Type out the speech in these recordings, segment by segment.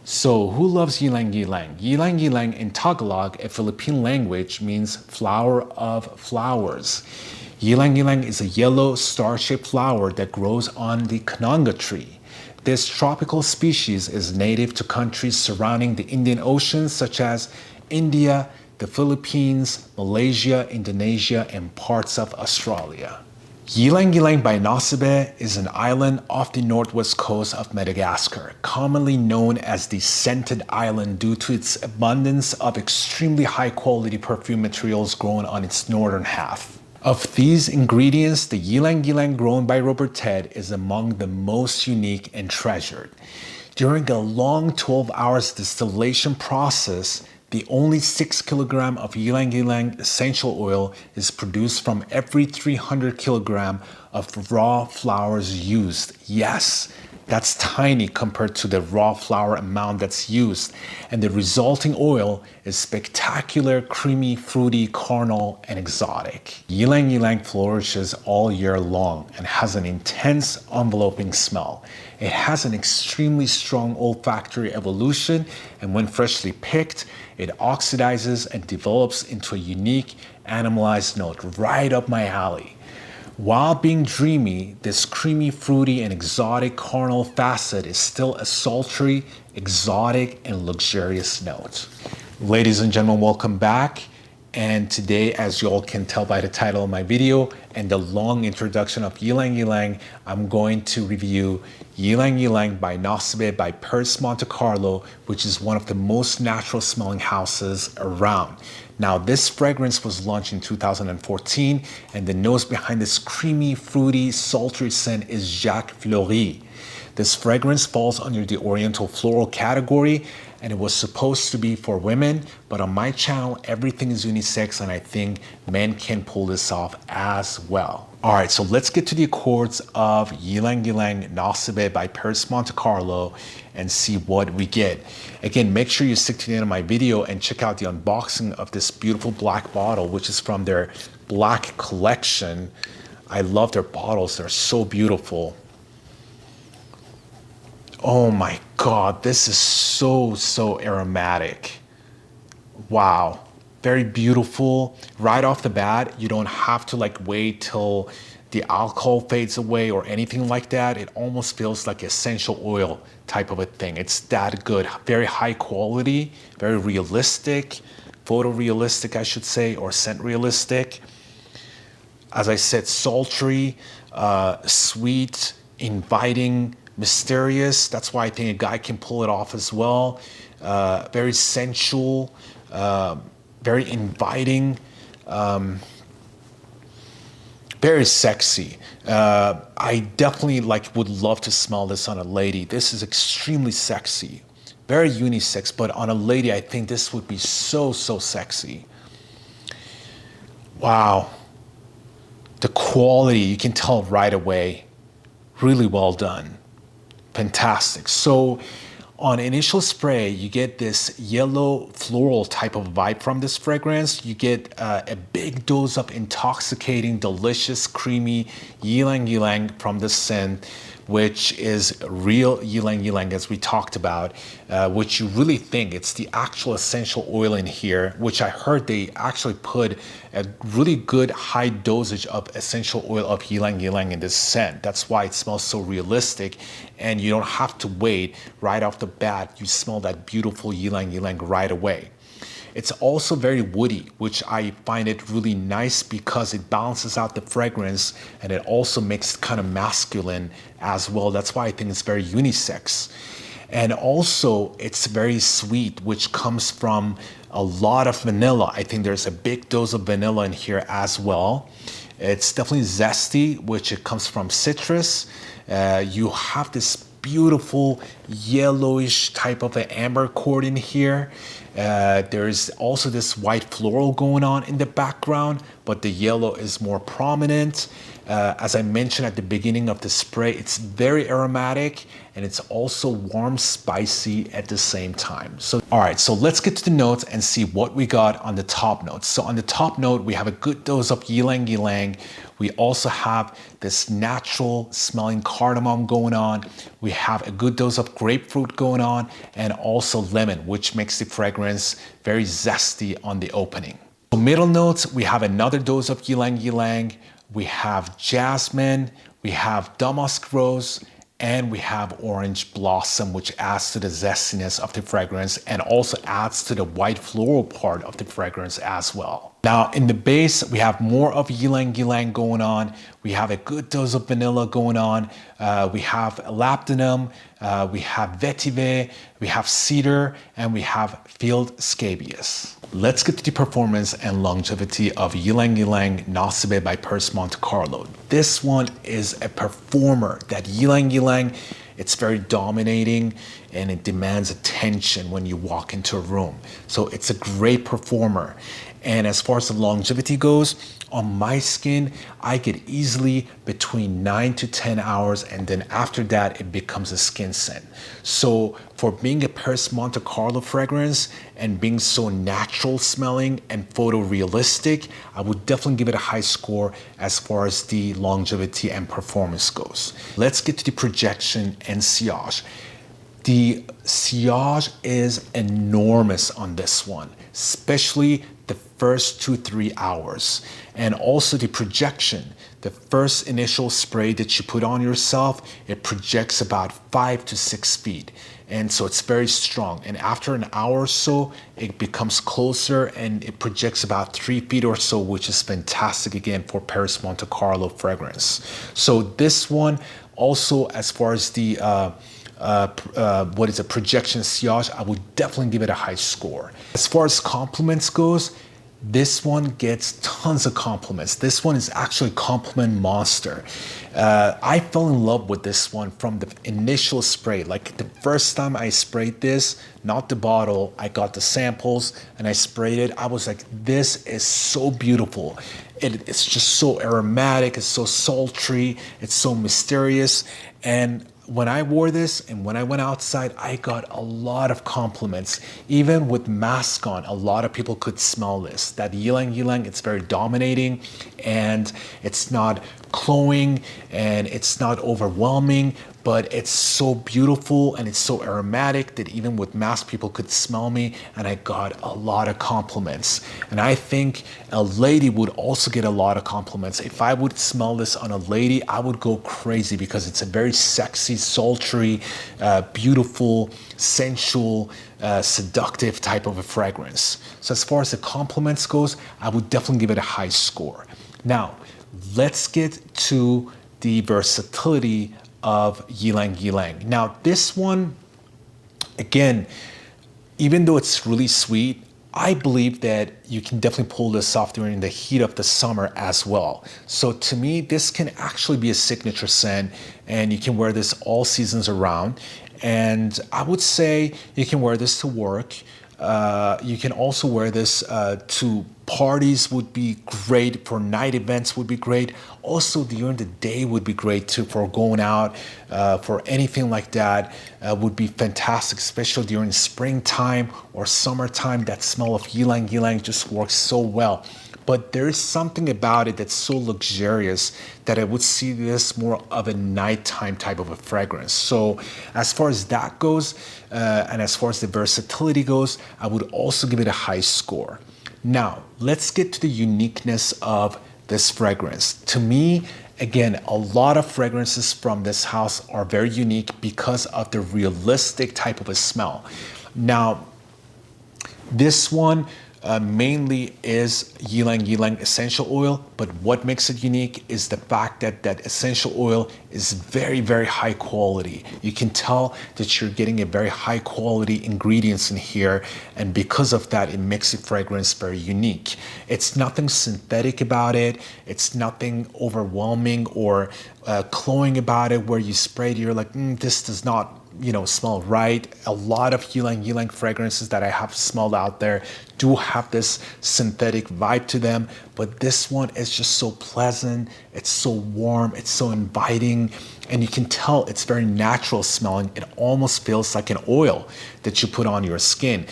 So, who loves Ylang Ylang? Ylang Ylang in Tagalog, a Philippine language, means flower of flowers. Ylang Ylang is a yellow star-shaped flower that grows on the kananga tree. This tropical species is native to countries surrounding the Indian Ocean, such as India, the Philippines, Malaysia, Indonesia, and parts of Australia. Ylang Ylang by Nose Be is an island off the northwest coast of Madagascar, commonly known as the Scented Island due to its abundance of extremely high-quality perfume materials grown on its northern half. Of these ingredients, the Ylang Ylang grown by Robert Ted is among the most unique and treasured. During a long 12 hours distillation process, the only 6 kg of Ylang Ylang essential oil is produced from every 300 kg of raw flowers used. Yes, that's tiny compared to the raw flower amount that's used. And the resulting oil is spectacular, creamy, fruity, carnal, and exotic. Ylang Ylang flourishes all year long and has an intense enveloping smell. It has an extremely strong olfactory evolution, and when freshly picked, it oxidizes and develops into a unique animalized note right up my alley. While being dreamy, this creamy, fruity, and exotic carnal facet is still a sultry, exotic, and luxurious note. Ladies and gentlemen, welcome back. And today, as you all can tell by the title of my video and the long introduction of Ylang Ylang, I'm going to review Ylang Ylang by Nose Be by Perris Monte Carlo, which is one of the most natural smelling houses around. Now, this fragrance was launched in 2014, and the nose behind this creamy, fruity, sultry scent is Jacques Fleury. This fragrance falls under the Oriental Floral category, and it was supposed to be for women, but on my channel, everything is unisex, and I think men can pull this off as well. All right, so let's get to the accords of Ylang Ylang Nose Be by Perris Monte Carlo and see what we get. Again, make sure you stick to the end of my video and check out the unboxing of this beautiful black bottle, which is from their black collection. I love their bottles, they're so beautiful. Oh my God, this is so aromatic. Wow, very beautiful. Right off the bat, you don't have to like wait till the alcohol fades away or anything like that. It almost feels like essential oil type of a thing. It's that good, very high quality, very realistic, photorealistic, I should say, or scent realistic. As I said, sultry, sweet, inviting, mysterious. That's why I think a guy can pull it off as well. Very sensual, very inviting, very sexy. I definitely would love to smell this on a lady. This is extremely sexy, very unisex, but on a lady, I think this would be so sexy. Wow. The quality, you can tell right away. Really well done. Fantastic. So on initial spray, you get this yellow floral type of vibe from this fragrance. You get a big dose of intoxicating, delicious, creamy Ylang Ylang from the scent, which is real Ylang Ylang, as we talked about, which you really think it's the actual essential oil in here, which I heard they actually put a really good high dosage of essential oil of Ylang Ylang in this scent. That's why it smells so realistic, and you don't have to wait. Right off the bat, you smell that beautiful Ylang Ylang right away. It's also very woody, which I find it really nice because it balances out the fragrance, and it also makes it kind of masculine as well. That's why I think it's very unisex. And also it's very sweet, which comes from a lot of vanilla. I think there's a big dose of vanilla in here as well. It's definitely zesty, which it comes from citrus. You have this beautiful yellowish type of an amber cord in here. There's also this white floral going on in the background, but the yellow is more prominent. As I mentioned at the beginning of the spray, it's very aromatic and it's also warm, spicy at the same time. So, all right, so let's get to the notes and see what we got on the top notes. So on the top note, we have a good dose of Ylang Ylang. We also have this natural smelling cardamom going on. We have a good dose of grapefruit going on and also lemon, which makes the fragrance very zesty on the opening. So middle notes, we have another dose of Ylang Ylang. We have jasmine, we have damask rose, and we have orange blossom, which adds to the zestiness of the fragrance and also adds to the white floral part of the fragrance as well. Now in the base, we have more of Ylang Ylang going on. We have a good dose of vanilla going on. We have labdanum, we have vetiver, we have cedar, and we have field scabious. Let's get to the performance and longevity of Ylang Ylang Nose Be by Perris Monte Carlo. This one is a performer. That Ylang Ylang, it's very dominating and it demands attention when you walk into a room. So it's a great performer. And as far as the longevity goes, on my skin, I get easily between 9 to 10 hours, and then after that, it becomes a skin scent. So for being a Perris Monte Carlo fragrance and being so natural smelling and photorealistic, I would definitely give it a high score as far as the longevity and performance goes. Let's get to the projection and sillage. The sillage is enormous on this one, especially the first 2-3 hours. And also the projection, the first initial spray that you put on yourself, it projects about 5 to 6 feet. And so it's very strong. And after an hour or so, it becomes closer and it projects about 3 feet or so, which is fantastic again for Perris Monte Carlo fragrance. So this one also, as far as the projection sillage, I would definitely give it a high score. As far as compliments goes, this one gets tons of compliments. This one is actually a compliment monster. I fell in love with this one from the initial spray. Like the first time I sprayed this, not the bottle, I got the samples and I sprayed it. I was like, this is so beautiful. It's just so aromatic, it's so sultry, it's so mysterious. And when I wore this and when I went outside, I got a lot of compliments. Even with mask on, a lot of people could smell this. That Ylang Ylang, it's very dominating and it's not cloying and it's not overwhelming, but it's so beautiful and it's so aromatic that even with mask, people could smell me, and I got a lot of compliments. And I think a lady would also get a lot of compliments. If I would smell this on a lady, I would go crazy because it's a very sexy, sultry, beautiful, sensual, seductive type of a fragrance. So as far as the compliments goes, I would definitely give it a high score. Now, let's get to the versatility of Ylang Ylang. Now this one, again, even though it's really sweet, I believe that you can definitely pull this off during the heat of the summer as well. So to me, this can actually be a signature scent and you can wear this all seasons around. And I would say you can wear this to work. You can also wear this to parties, would be great. For night events would be great. Also during the day would be great too, for going out, for anything like that would be fantastic, especially during springtime or summertime. That smell of Ylang Ylang just works so well. But there is something about it that's so luxurious that I would see this more of a nighttime type of a fragrance. So as far as that goes, and as far as the versatility goes, I would also give it a high score. Now, let's get to the uniqueness of this fragrance. To me, again, a lot of fragrances from this house are very unique because of the realistic type of a smell. Now, this one mainly is Ylang Ylang essential oil, but what makes it unique is the fact that that essential oil is very, very high quality. You can tell that you're getting a very high quality ingredients in here, and because of that, it makes the fragrance very unique. It's nothing synthetic about it. It's nothing overwhelming or cloying about it where you spray it, you're like, this does not smell right. A lot of Ylang Ylang fragrances that I have smelled out there do have this synthetic vibe to them, but this one is just so pleasant. It's so warm. It's so inviting, and you can tell it's very natural smelling. It almost feels like an oil that you put on your skin.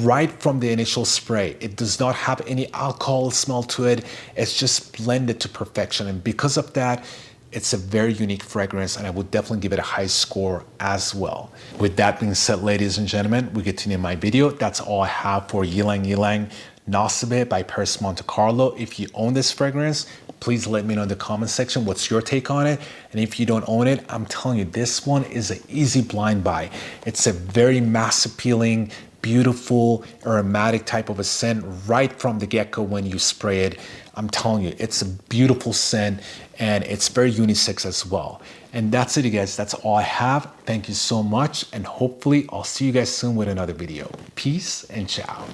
Right from the initial spray, it does not have any alcohol smell to it. It's just blended to perfection, and because of that, it's a very unique fragrance, and I would definitely give it a high score as well. With that being said, ladies and gentlemen, we continue my video. That's all I have for Ylang Ylang Nose Be by Perris Monte Carlo. If you own this fragrance, please let me know in the comment section what's your take on it. And if you don't own it, I'm telling you, this one is an easy blind buy. It's a very mass appealing, beautiful, aromatic type of a scent right from the get-go when you spray it. I'm telling you, it's a beautiful scent, and it's very unisex as well. And that's it, you guys. That's all I have. Thank you so much, and hopefully I'll see you guys soon with another video. Peace and ciao.